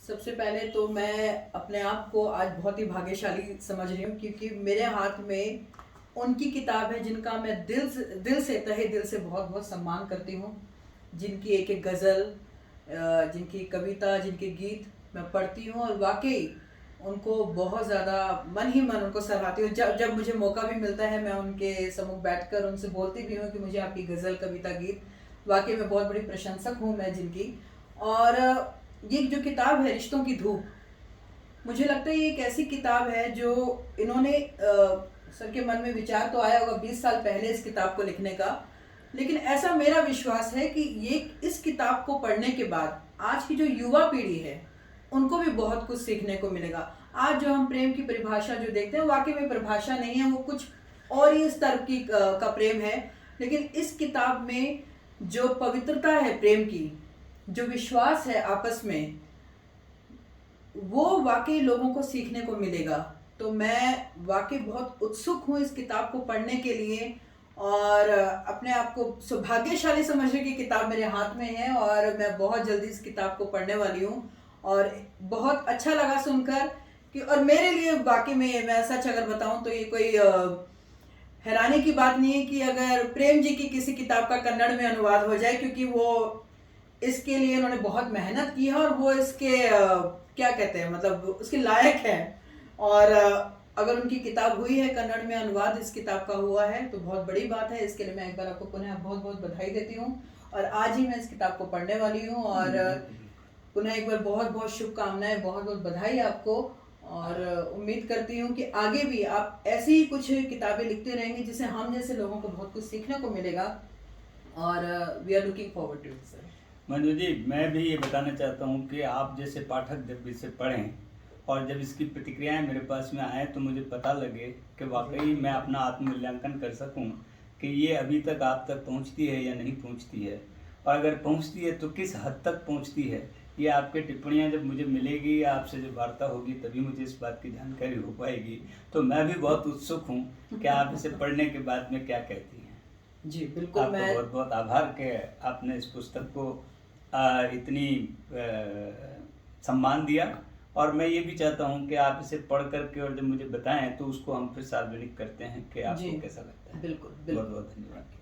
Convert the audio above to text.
सबसे पहले तो मैं अपने आप को आज बहुत ही भाग्यशाली समझ रही हूँ, क्योंकि मेरे हाथ में उनकी किताब है जिनका मैं दिल से तहे दिल से बहुत बहुत सम्मान करती हूँ। जिनकी एक एक गज़ल, जिनकी कविता, जिनके गीत मैं पढ़ती हूँ और वाकई उनको बहुत ज़्यादा मन ही मन उनको सराहती हूँ। जब जब मुझे मौका भी मिलता है मैं उनके सम्मुख बैठकर उनसे बोलती भी हूँ कि मुझे आपकी गज़ल, कविता, गीत, वाकई में बहुत बड़ी प्रशंसक हूँ मैं जिनकी। और ये जो किताब है रिश्तों की धूप, मुझे लगता है ये एक ऐसी किताब है जो इन्होंने सर के मन में विचार तो आया होगा 20 साल पहले इस किताब को लिखने का, लेकिन ऐसा मेरा विश्वास है कि ये इस किताब को पढ़ने के बाद आज की जो युवा पीढ़ी है उनको भी बहुत कुछ सीखने को मिलेगा। आज जो हम प्रेम की परिभाषा जो देखते हैं वाकई में परिभाषा नहीं है, वो कुछ और ही स्तर की का प्रेम है। लेकिन इस किताब में जो पवित्रता है प्रेम की, जो विश्वास है आपस में, वो वाकई लोगों को सीखने को मिलेगा। तो मैं वाकई बहुत उत्सुक हूँ इस किताब को पढ़ने के लिए और अपने आप को सौभाग्यशाली समझने की किताब मेरे हाथ में है और मैं बहुत जल्दी इस किताब को पढ़ने वाली हूँ। और बहुत अच्छा लगा सुनकर कि, और मेरे लिए वाकई में मैं सच अगर बताऊं तो ये कोई हैरानी की बात नहीं है कि अगर प्रेम जी की किसी किताब का कन्नड़ में अनुवाद हो जाए, क्योंकि वो इसके लिए उन्होंने बहुत मेहनत की है और वो इसके क्या कहते हैं, मतलब उसके लायक है। और अगर उनकी किताब हुई है कन्नड़ में अनुवाद इस किताब का हुआ है तो बहुत बड़ी बात है। इसके लिए मैं एक बार आपको पुनः बहुत बहुत बधाई देती हूँ और आज ही मैं इस किताब को पढ़ने वाली हूँ और पुनः एक बार बहुत बहुत शुभकामनाएं, बहुत बहुत बधाई आपको। और उम्मीद करती हूँ कि आगे भी आप ऐसी ही कुछ किताबें लिखते रहेंगे जिससे हम जैसे लोगों को बहुत कुछ सीखने को मिलेगा और we are looking forward to it sir. Manju ji, मैं भी ये बताना चाहता हूँ कि आप जैसे पाठक जब इसे पढ़ें और जब इसकी प्रतिक्रियाएं मेरे पास में आए तो मुझे पता लगे कि वाकई मैं अपना आत्ममूल्यांकन कर सकूँ कि ये अभी तक आप तक पहुँचती है या नहीं पहुँचती है, और अगर पहुँचती है तो किस हद तक पहुँचती है। ये आपके टिप्पणियाँ जब मुझे मिलेगी, आपसे जब वार्ता होगी, तभी मुझे इस बात की जानकारी हो पाएगी। तो मैं भी बहुत उत्सुक हूँ कि आप इसे पढ़ने के बाद में क्या कहती हैं। जी बिल्कुल। आपका मैं बहुत बहुत आभार कि आपने इस पुस्तक को इतनी सम्मान दिया, और मैं ये भी चाहता हूँ कि आप इसे पढ़ करके और जब मुझे बताएं तो उसको हम फिर सार्वजनिक करते हैं कि आपको कैसा लगता है। बिल्कुल बहुत बहुत धन्यवाद।